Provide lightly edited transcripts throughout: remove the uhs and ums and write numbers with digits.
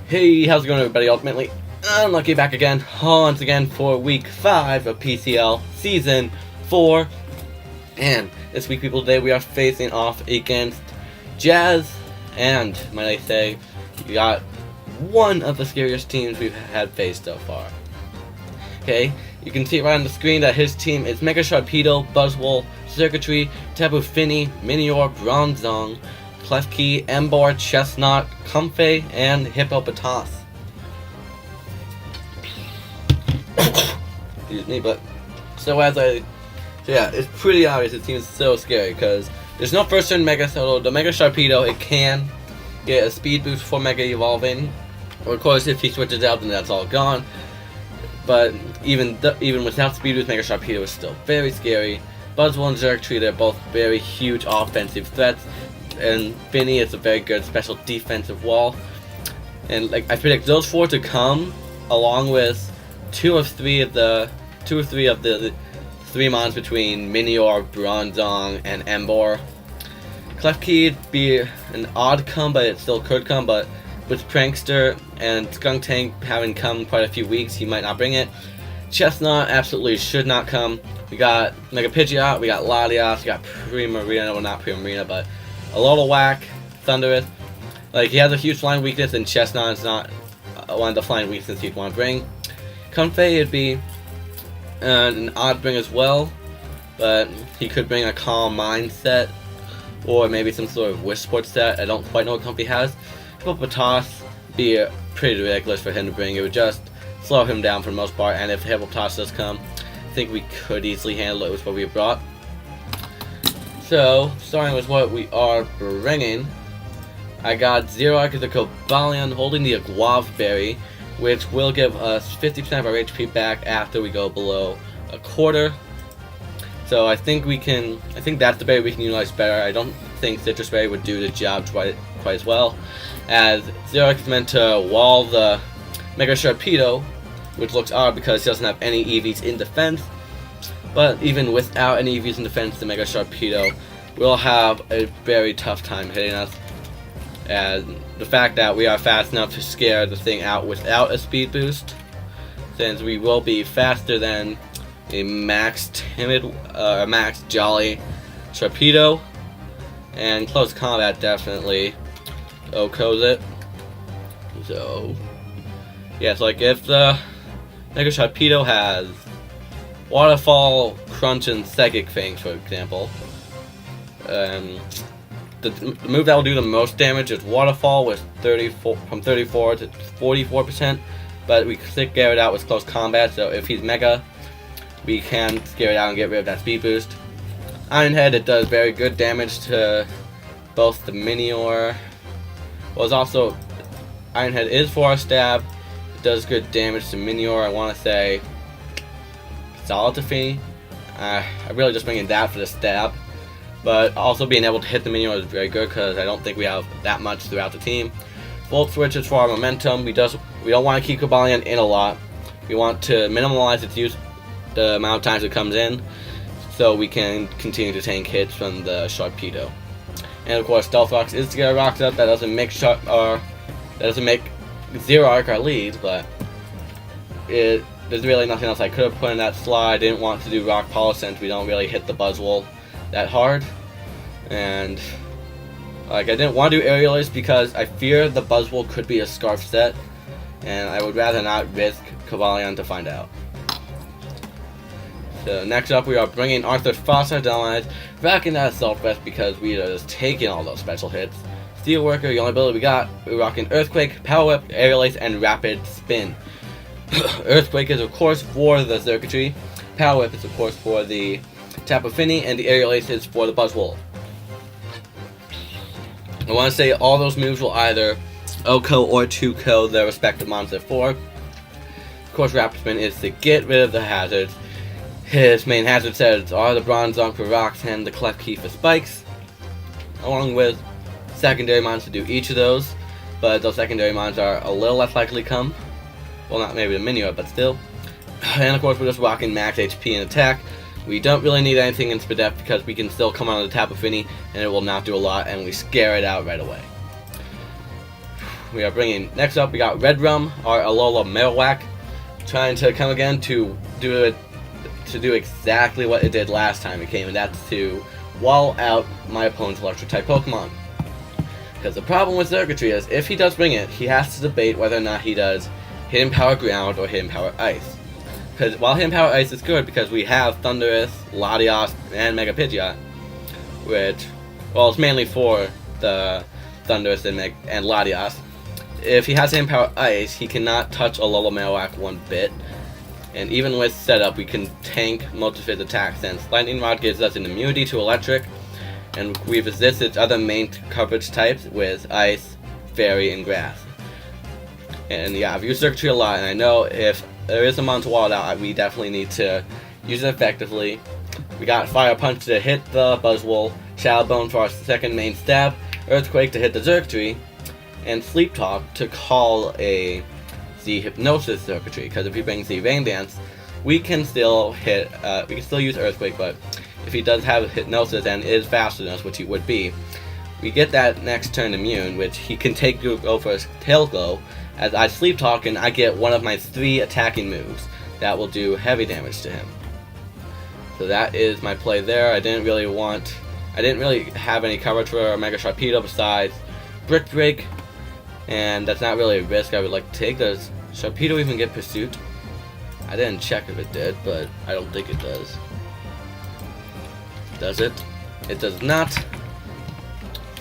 Hey, how's it going everybody? Ultimately Unlucky back again, once again for week 5 of PCL Season 4. And this week, people, today we are facing off against Jazz. And, might I say, we got one of the scariest teams we've had faced so far. Okay, you can see right on the screen that his team is Mega Sharpedo, Buzzwole, Circuitry, Tapu Fini, Minior, Bronzong, Klefki, Emboar, Chestnut, Comfey, and Hippopotas. Excuse me, but yeah, it's pretty obvious it seems so scary because there's no first turn Mega, so the Mega Sharpedo, it can get a speed boost for Mega Evolving. Or of course, if he switches out, then that's all gone. But even without speed boost, Mega Sharpedo is still very scary. Buzzwole and Xurkitree, they're both very huge offensive threats, and Finny is a very good special defensive wall. And I predict those 4 to come, along with two or three of the 3 mons between Minior, Bronzong, and Emboar. Klefki would be an odd come, but it still could come, but with Prankster and Skuntank having come quite a few weeks, he might not bring it. Chestnut absolutely should not come. We got Mega Pidgeot, we got Latias, we got Primarina, well not Primarina, but Alola, Thundurus. He has a huge flying weakness, and Chestnut is not one of the flying weaknesses he'd want to bring. Comfey would be an odd bring as well, but he could bring a Calm Mind set, or maybe some sort of Wish Sport set. I don't quite know what Comfey has. Hippopotas would be pretty ridiculous for him to bring. It would just slow him down for the most part, and if Hippopotas does come, I think we could easily handle it with what we brought. So, starting with what we are bringing, I got Zoroark as a Cobalion holding the Guava Berry, which will give us 50% of our HP back after we go below a quarter. So I think that's the berry we can utilize better. I don't think Citrus Berry would do the job quite as well, as Zoroark is meant to wall the Mega Sharpedo, which looks odd because he doesn't have any EVs in defense. But even without any EVs in defense, the Mega Sharpedo will have a very tough time hitting us. And the fact that we are fast enough to scare the thing out without a speed boost, since we will be faster than a max Jolly Sharpedo, and close combat definitely OHKOs it. So yeah, it's if the Mega Sharpedo has Waterfall, Crunch, and Psychic Fangs, for example, the move that will do the most damage is Waterfall with from 34 to 44%, but we can scare it out with close combat, so if he's Mega, we can scare it out and get rid of that speed boost. Iron Head, it does very good damage to both the Minior. Iron Head is for our stab. It does good damage to Minior. I want to say solid to Fini. I really just bringing that for the stab. But also being able to hit the Minior is very good because I don't think we have that much throughout the team. Volt Switch is for our momentum. We don't want to keep Cobalion in a lot. We want to minimize its use, the amount of times it comes in, so we can continue to tank hits from the Sharpedo. And of course, Stealth Rocks is to get our rocks up. That doesn't make Zoroark our lead, but there's really nothing else I could have put in that slot. I didn't want to do Rock Polish since we don't really hit the Buzzwole that hard, and I didn't want to do Aerial Ace because I fear the Buzzwole could be a Scarf set, and I would rather not risk Cobalion to find out. So next up, we are bringing Arthur Foster Delmite back in that Assault Vest because we are just taking all those special hits. Steel Worker, the only ability we got, we're rocking Earthquake, Power Whip, Aerial Ace, and Rapid Spin. Earthquake is of course for the Circuitry, Power Whip is of course for the Tapu Fini, and the Aerial Ace is for the Buzzwole. I want to say all those moves will either OHKO or 2KO their respective monster for. Of course, Rapid Spin is to get rid of the hazards. His main hazard sets are the Bronzong for rocks and the Klefki for spikes, along with secondary mons to do each of those, but those secondary mons are a little less likely to come. Well, not maybe the Minior, but still. And of course, we're just rocking max HP and attack. We don't really need anything in Spadef because we can still come on the Tapu Fini and it will not do a lot, and we scare it out right away. we are bringing, next up we got Red Rum, our Alola Marowak, trying to come again to do exactly what it did last time it came, and that's to wall out my opponent's electric type Pokemon. Because the problem with Circuitry is, if he does bring it, he has to debate whether or not he does Hidden Power Ground or Hidden Power Ice. Because while Hidden Power Ice is good because we have Thundurus, Latios, and Mega Pidgeot, which, well, it's mainly for the Thundurus and Latios. If he has Hidden Power Ice, he cannot touch Alola Marowak one bit. And even with setup, we can tank most of his attacks, since Lightning Rod gives us an immunity to Electric, and we resist its other main coverage types with Ice, Fairy, and Grass. And yeah, I've used Circuitry a lot, and I know if there is a mon to wall it out, we definitely need to use it effectively. We got Fire Punch to hit the Buzzwole, Shadow Bone for our second main stab, Earthquake to hit the Circuitry, and Sleep Talk to call the Hypnosis Circuitry. Because if he brings the Rain Dance, we can still use Earthquake, but if he does have Hypnosis and is faster than us, which he would be, we get that next turn immune, which he can go for his Tail Glow, as I Sleep Talk and I get one of my 3 attacking moves that will do heavy damage to him. So that is my play there. I didn't really have any coverage for Mega Sharpedo besides Brick Break, and that's not really a risk I would like to take. Does Sharpedo even get Pursuit? I didn't check if it did, but I don't think it does. Does it? It does not.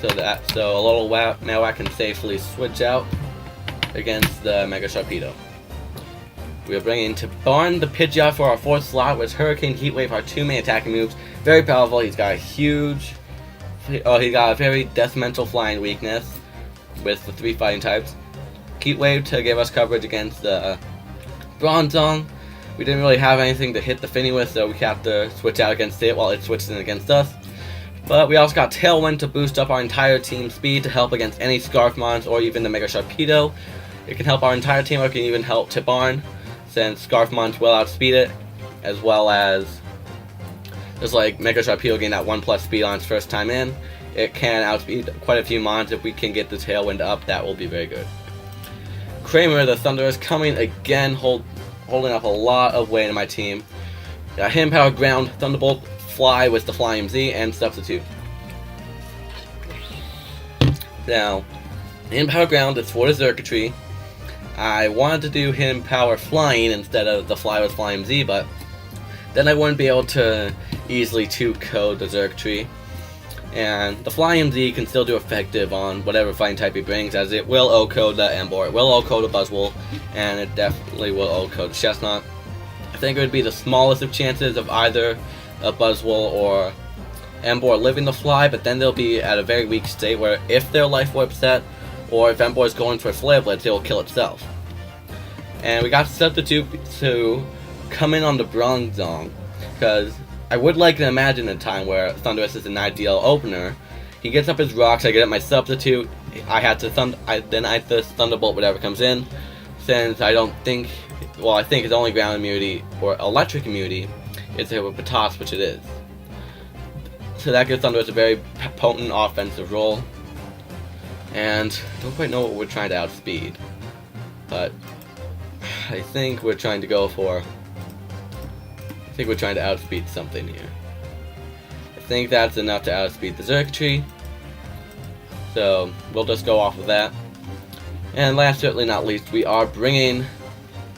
So a little Marowak can safely switch out against the Mega Sharpedo. We are bringing to Barn the Pidgeot for our 4th slot, with Hurricane, Heat Wave, our 2 main attacking moves. Very powerful. He's got a very detrimental flying weakness with the 3 fighting types. Heat Wave to give us coverage against the Bronzong. We didn't really have anything to hit the Finny with, so we have to switch out against it while it switches in against us. But we also got Tailwind to boost up our entire team's speed to help against any Scarfmons or even the Mega Sharpedo. It can help our entire team, or it can even help Tibarn, since Scarfmons will outspeed it, as well as just like Mega Sharpedo getting that 1+ speed on its first time in. It can outspeed quite a few mons. If we can get the Tailwind up, that will be very good. Kramer the Thundurus coming again, holding up a lot of weight in my team. Got Hidden Power Ground, Thunderbolt, Fly with the Flying Z, and Substitute. Now, Hidden Power Ground is for the Circuitry. I wanted to do Hidden Power Flying instead of the Fly with Flying Z, but then I wouldn't be able to easily 2-code the Circuitry. And the Flying Z can still do effective on whatever fighting type he brings, as it will O-code the Emboar, it will O-code the Buzzwole, and it definitely will O-code the Chestnut. I think it would be the smallest of chances of either a Buzzwole or Emboar living the Fly, but then they'll be at a very weak state where if their Life Orb set, or if Emboar is going for Flare Blitz, it will kill itself. And we got Substitute to come in on the Bronzong, because I would like to imagine a time where Thundurus is an ideal opener. He gets up his rocks, I get up my Substitute, I have to Thunderbolt whatever comes in, since I think his only ground immunity or electric immunity is hit with Patas, which it is. So that gives Thundurus a very potent offensive role. And I don't quite know what we're trying to outspeed, but I think we're trying to outspeed something here. I think that's enough to outspeed the Circuitry, so we'll just go off of that. And last, certainly not least, we are bringing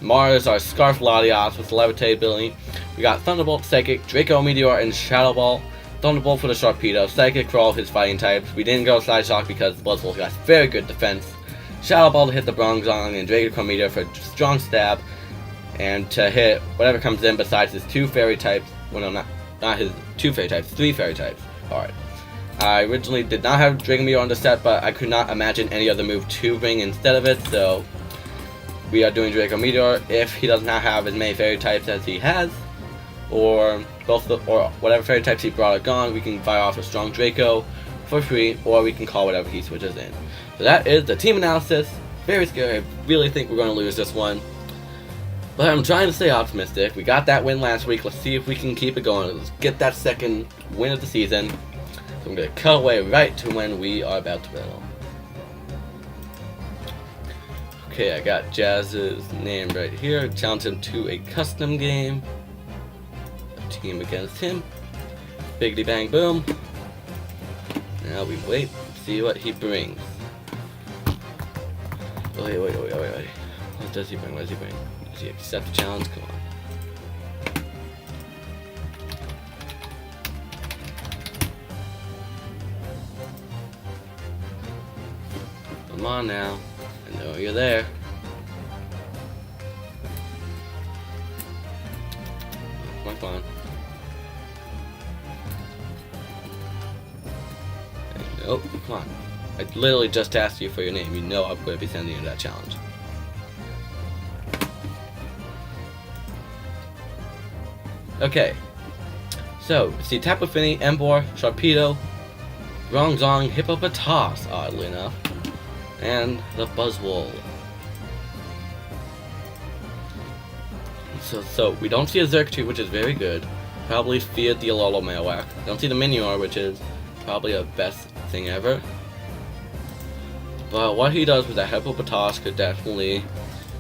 Mars, our Scarf Latios with Levitate ability. We got Thunderbolt, Psychic, Draco Meteor, and Shadow Ball. Thunderbolt for the Sharpedo, Psychic for all his fighting types. We didn't go Side Shock because the Buzzwole got very good defense. Shadow Ball to hit the Bronzong, and Draco Meteor for strong stab, and to hit whatever comes in besides his 2 fairy types. Well, no, not his 2 fairy types, 3 fairy types. Alright. I originally did not have Draco Meteor on the set, but I could not imagine any other move to bring instead of it, so we are doing Draco Meteor. If he does not have as many fairy types as he has, or whatever fairy types he brought are gone, we can fire off a strong Draco for free, or we can call whatever he switches in. So that is the team analysis. Very scary. I really think we're going to lose this one, but I'm trying to stay optimistic. We got that win last week. Let's see if we can keep it going. Let's get that second win of the season. So I'm going to cut away right to when we are about to battle. Okay, I got Jazz's name right here. Challenge him to a custom game. A team against him. Biggity bang boom. Now we wait, see what he brings. Wait. What does he bring? What does he bring? Does he accept the challenge? Come on. Come on now. I know you're there. Come on. Nope, come on. I literally just asked you for your name. You know I'm going to be sending you that challenge. Okay. So, see Tapu Fini, Emboar, Sharpedo, Rongzong, Hippopotas, oddly enough, and the Buzzwole. So we don't see a Xerxes, which is very good. Probably feared the Alola Marowak. Don't see the Minior, which is probably a best thing ever. But what he does with that Hippopotas could definitely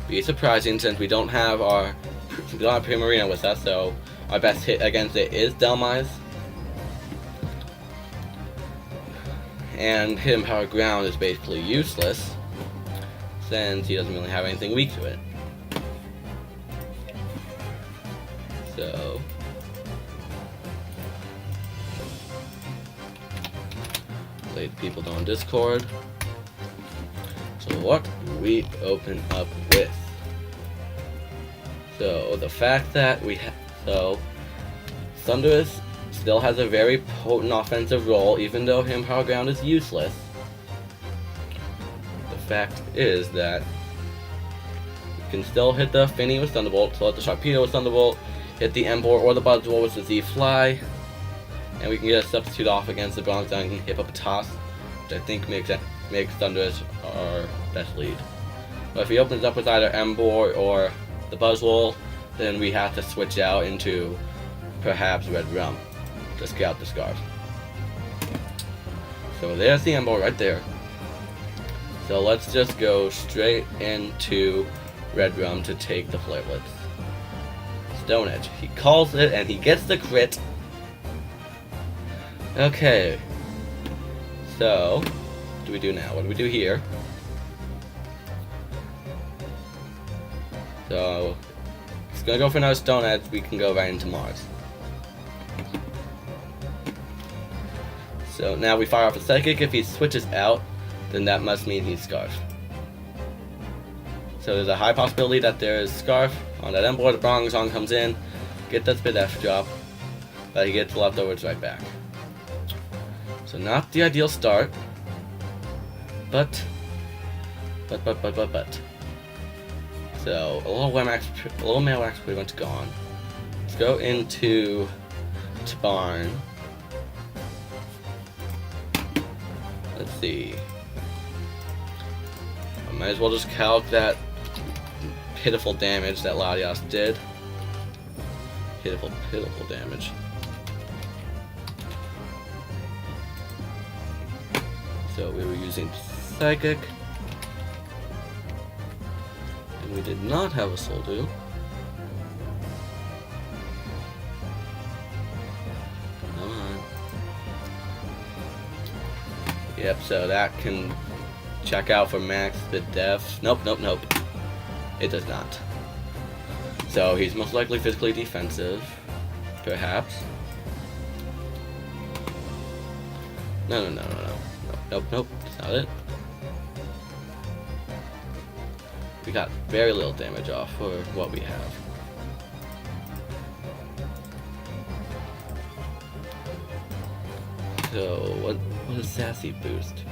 be surprising, since we don't have Primarina with us, so our best hit against it is DEMI's. And Hidden Power Ground is basically useless, since he doesn't really have anything weak to it. So let people know on Discord. So what do we open up with? So the fact that Thundurus still has a very potent offensive role, even though Hidden Power Ground is useless. The fact is that you can still hit the Fini with Thunderbolt, so hit the Sharpedo with Thunderbolt, hit the Emboar or the Buzzwole with the Z-Fly, and we can get a substitute off against the Bronzong Hippopotas, which I think makes Thundurus our best lead. But if he opens up with either Emboar or the Buzzwole, then we have to switch out into perhaps Red Rum to scout the Scarf. So there's the Emboar right there. So let's just go straight into Red Rum to take the Flareblitz. Stone Edge. He calls it and he gets the crit. Okay. So, what do we do now? What do we do here? So, it's gonna go for another Stone Edge. We can go right into Mars. So now we fire off a Psychic. If he switches out, then that must mean he's Scarf. So there's a high possibility that there is Scarf on that Emboar. The Bronzong comes in, get that Spit F drop, but he gets leftovers right back. So not the ideal start, but. So a little Marowak's pretty much gone. Let's go into Barn. Let's see. I might as well just calc that pitiful damage that Latias did. Pitiful damage. So we were using Psychic. And we did not have a Soldew. Come on. Yep, so that can check out for max the def. Nope. It does not. So he's most likely physically defensive. Perhaps. No. Nope. That's not it. We got very little damage off for what we have. So what is Sassy boost?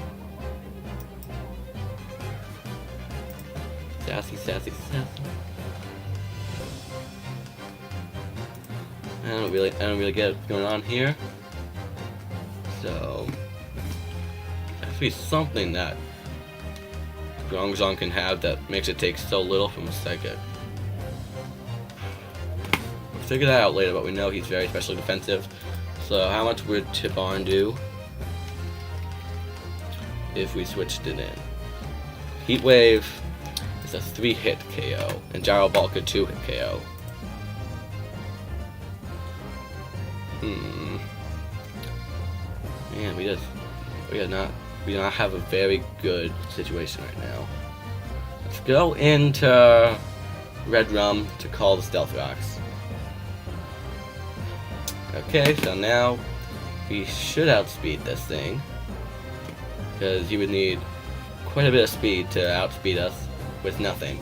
Sassy. I don't really get what's going on here. So there has to be something that Bronzong can have that makes it take so little from a Psychic. We'll figure that out later, but we know he's very specially defensive. So how much would Tibarn do if we switched it in? Heat Wave is a 3-hit KO, and Gyro Ball could 2-hit KO. Man, we do not have a very good situation right now. Let's go into Red Rum to call the Stealth Rocks. Okay, so now we should outspeed this thing, because you would need quite a bit of speed to outspeed us with nothing.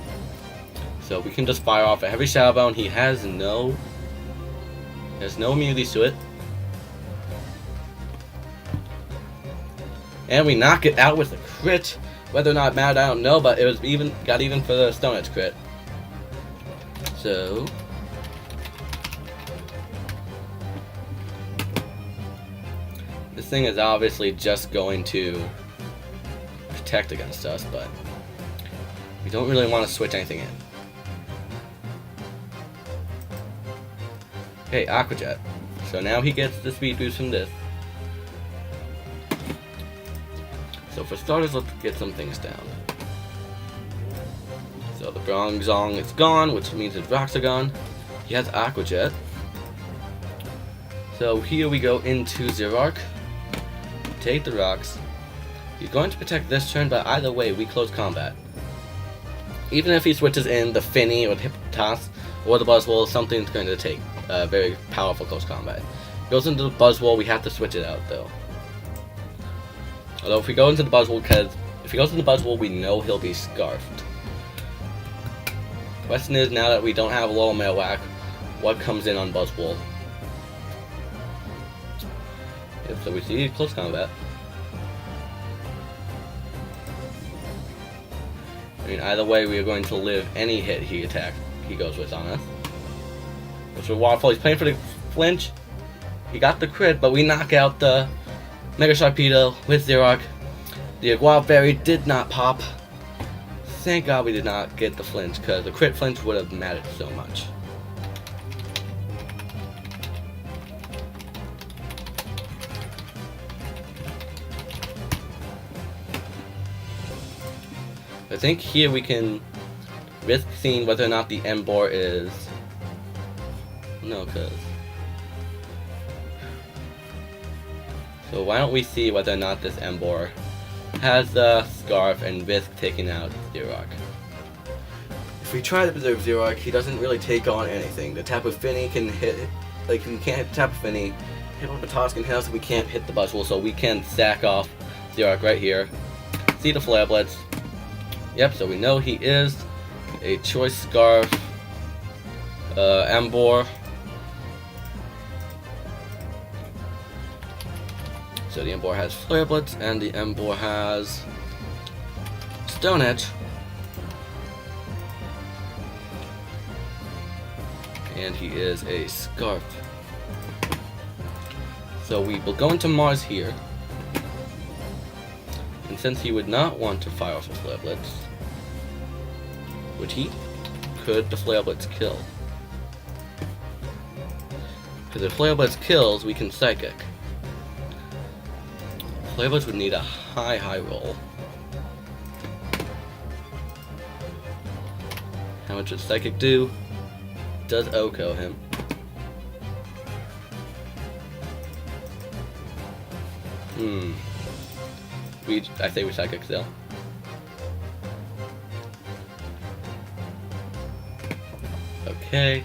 So we can just fire off a heavy Shadow Bone. He has no immunity to it. And we knock it out with a crit. Whether or not it mattered, I don't know, but it was got even for the Stone Edge crit. So this thing is obviously just going to protect against us, but we don't really want to switch anything in. Okay, Aqua Jet. So now he gets the speed boost from this. So for starters, let's get some things down. So the Bronzong is gone, which means his rocks are gone. He has Aqua Jet. So here we go into Zerark. Take the rocks. He's going to protect this turn, but either way, we close combat. Even if he switches in the Finny or the Hippopotas or the Buzzwole, something's going to take very powerful close combat. Goes into the Buzzwole, we have to switch it out though. Although if we go into the Buzzwole, because if he goes into the Buzzwole, we know he'll be Scarfed. Question is, now that we don't have a low Mail Whack, what comes in on Buzzwole? Yep, so we see close combat. I mean, either way, we are going to live any hit he goes with on us. Which is Waterfall. He's playing for the flinch. He got the crit, but we knock out the Mega Sharpedo with Zerark. The Aguava Berry did not pop. Thank God we did not get the flinch, because the crit flinch would have mattered so much. I think here we can risk seeing whether or not the Emboar is... No, cause... So why don't we see whether or not this Emboar has the Scarf and risk taking out Zerark. If we try to preserve Zerark, he doesn't really take on anything. The Tapu Fini can hit, like, we can't hit the Tapu Fini. Hippopotas can hit us if we can't hit the Buzzwole, so we can sack off Zerark right here. See the Flare Blitz. Yep, so we know he is a Choice Scarf, Emboar. So the Emboar has Flare Blitz, and the Emboar has Stone Edge. And he is a Scarf. So we will go into Mars here. And since he would not want to fire off a Flare Blitz, which he could, the Flare Blitz kill? Because if Flare Blitz kills, we can Psychic. Flare Blitz would need a high roll. How much does Psychic do? Does Oko him? I say we Psychic still. Okay.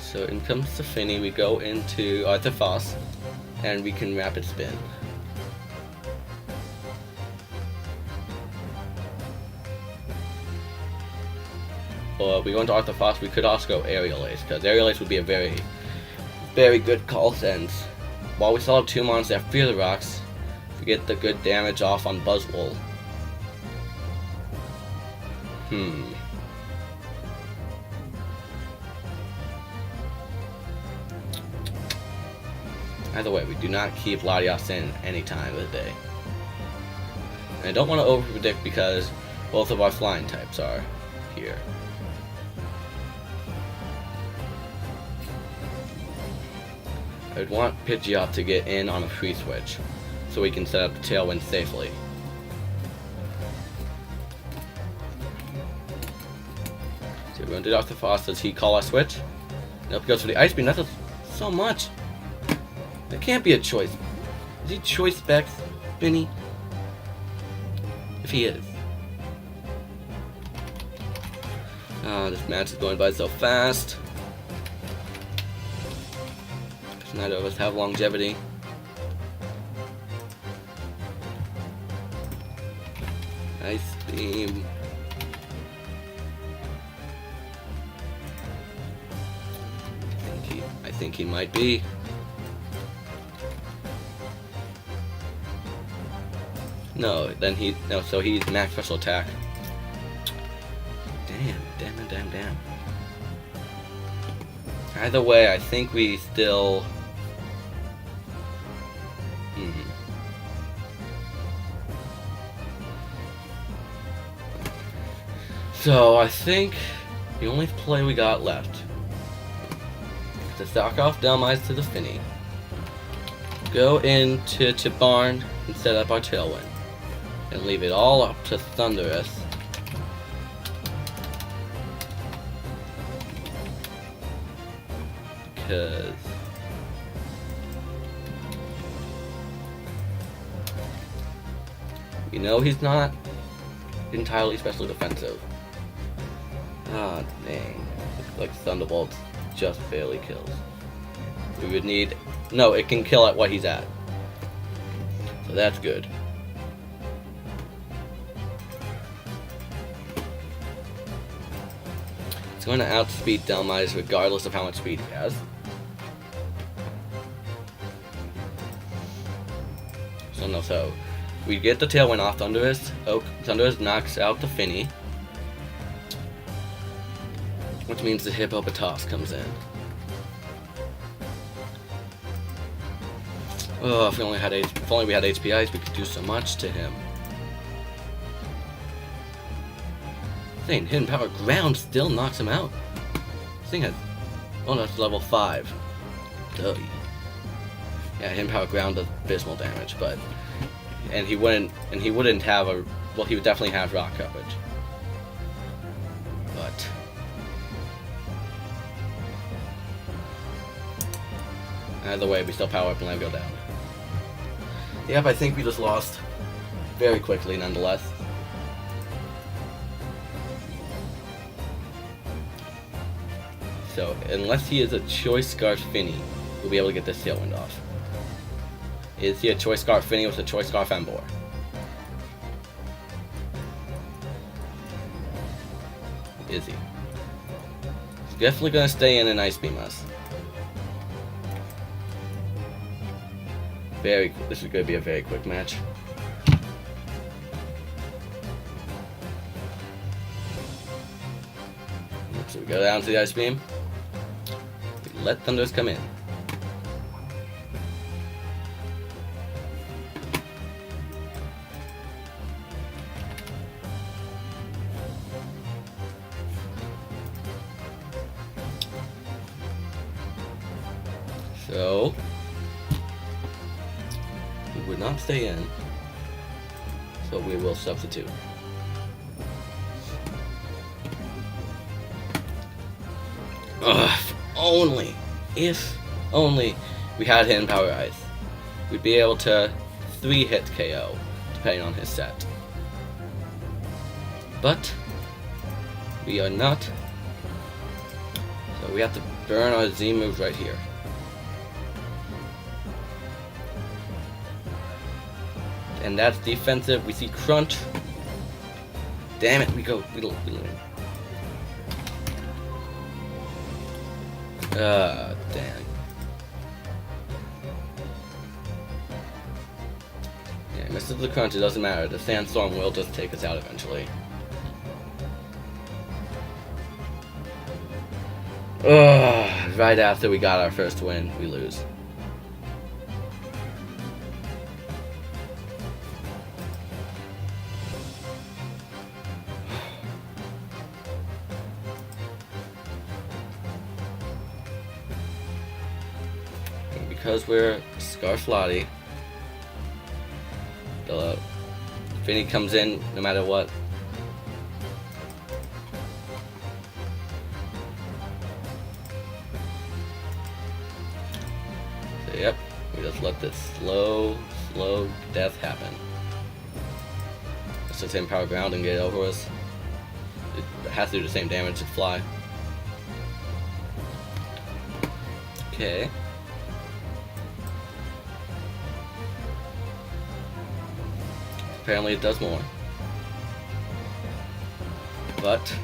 So in comes the Finny, we go into Arthur and we can Rapid Spin. Or we go into Arthur we could also go Aerial Ace, because Aerial Ace would be a very, very good call, since while we still have 2 monsters that fear the rocks, if we get the good damage off on Buzzwole. Either way, we do not keep Latias in any time of the day. And I don't want to over-predict because both of our flying types are here. I would want Pidgeot to get in on a free switch, so we can set up the Tailwind safely. So we're going to Dr. Frost. Does he call our switch? Nope, he goes for the Ice Beam. That's so much. That can't be a choice. Is he choice specs, Benny? If he is. This match is going by so fast. Because neither of us have longevity. Ice Beam. I think he might be. No, then so he's max special attack. Damn. Either way, I think we still... So, I think the only play we got left is to stock off DEMI to the Finny, go into Barn and set up our Tailwind, and leave it all up to Thunderous. Because we know he's not entirely specially defensive. Ah, dang. Like Thunderbolt just barely kills. We would need... No, it can kill at what he's at. So that's good. It's going to outspeed DEMI regardless of how much speed he has. So we get the Tailwind off Thunderous. Thunderous knocks out the Finny, which means the Hippopotas comes in. Oh, if only we had HPIs, we could do so much to him. Dang, Hidden Power Ground still knocks him out. This thing has... Oh no, it's level 5. Duh. Yeah, Hidden Power Ground does abysmal damage, but... And he wouldn't have a... Well, he would definitely have rock coverage. But... Either way, we still power up and let him go down. Yep, I think we just lost very quickly nonetheless. So, unless he is a Choice Scarf Finny, we'll be able to get this Tailwind off. Is he a Choice Scarf Finny with a Choice Scarf Embor? Is he? He's definitely gonna stay in and Ice Beam us. This is gonna be a very quick match. So we go down to the Ice Beam. We let Thunders come in. So he would not stay in, so we will substitute. If only we had Hidden Power Ice, we'd be able to 3-hit KO, depending on his set. But we are not, so we have to burn our Z moves right here. And that's defensive. We see Crunch. Damn it, we lose. Dang. Yeah, misses the Crunch, it doesn't matter. The Sandstorm will just take us out eventually. Right after we got our first win, we lose. Because we're Scarflotti, the Finny comes in no matter what. So, yep, we just let this slow death happen. Let's just hit power ground and get it over us. It has to do the same damage to fly. Okay. Apparently it does more. But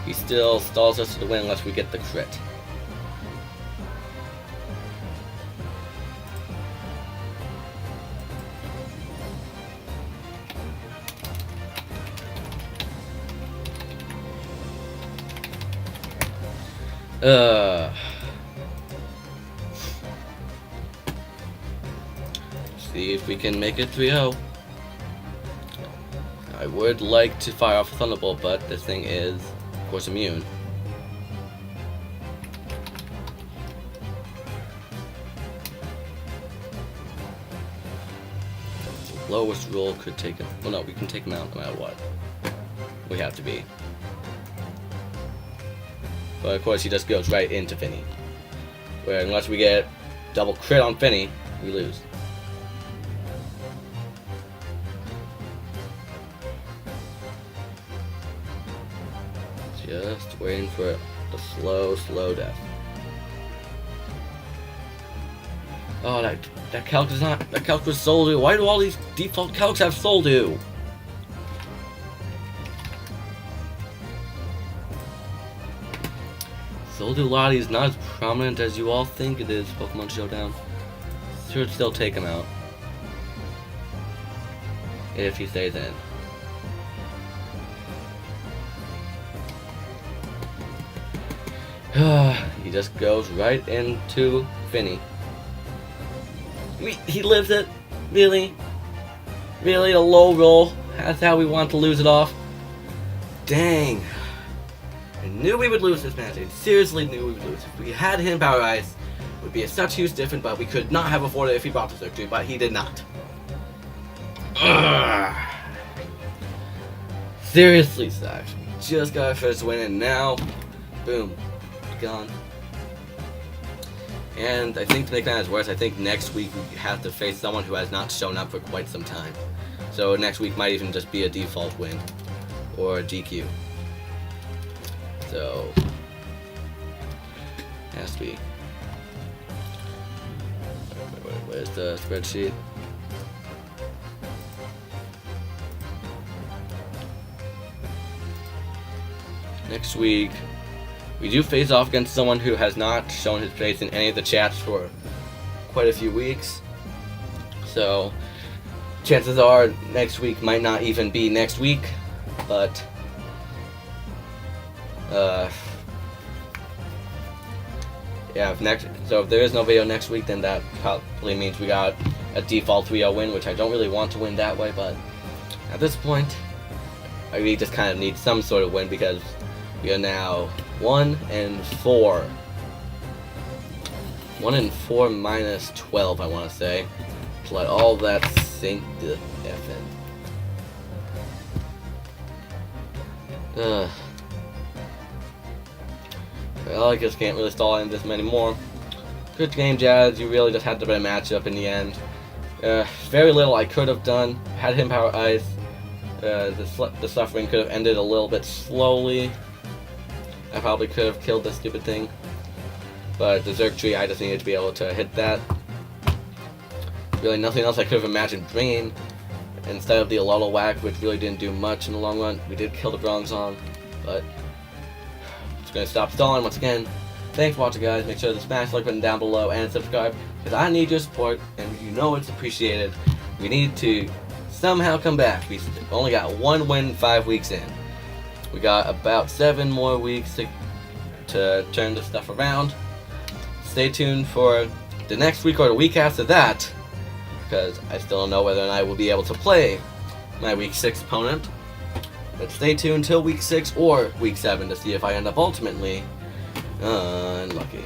he still stalls us to the win unless we get the crit. See if we can make it 3-0. I would like to fire off a Thunderbolt, but this thing is, of course, immune. Lowest roll could take him. Well, no, we can take him out no matter what. We have to be. But of course, he just goes right into Finny. Where unless we get double crit on Finny, we lose. Just waiting for the slow death. Oh, that calc does not. That calc was Soldu. Why do all these default calcs have Soldu? Soldu Lottie is not as prominent as you all think it is. Pokemon Showdown. Should still take him out if he stays in. He just goes right into Finny. He lives it? Really? Really? A low roll? That's how we want to lose it off? Dang. I knew we would lose this match. I seriously knew we would lose. If we had him Power Ice, it would be a such huge difference, but we could not have afforded it if he brought the victory, but he did not. Ugh. Seriously sucks. We just got our first win and now, boom, gone. And I think to make matters worse, I think next week we have to face someone who has not shown up for quite some time. So next week might even just be a default win or a GQ. So has to be. Where's the spreadsheet? Next week, we do face off against someone who has not shown his face in any of the chats for quite a few weeks. So, chances are next week might not even be next week, but yeah, if there is no video next week, then that probably means we got a default 3-0 win, which I don't really want to win that way, but at this point, I really just kind of need some sort of win because we are now 1-4. 1-4 minus 12, I want to say. To let all that sink the F in. Well, I just can't really stall in this many more. Good game, Jazz. You really just had the better matchup in the end. Very little I could have done. Had him Power Ice. The suffering could have ended a little bit slowly. I probably could have killed this stupid thing. But the Zerg tree, I just needed to be able to hit that. Really nothing else I could have imagined bringing. Instead of the Alolo Whack, which really didn't do much in the long run. We did kill the Bronzong, but just gonna stop stalling once again. Thanks for watching, guys. Make sure to smash the like button down below and subscribe, because I need your support, and you know it's appreciated. We need to somehow come back. We only got 1 win 5 weeks in. We got about 7 more weeks to turn this stuff around. Stay tuned for the next week or the week after that, because I still don't know whether or not I will be able to play my week 6 opponent. But stay tuned till week 6 or week 7 to see if I end up ultimately unlucky.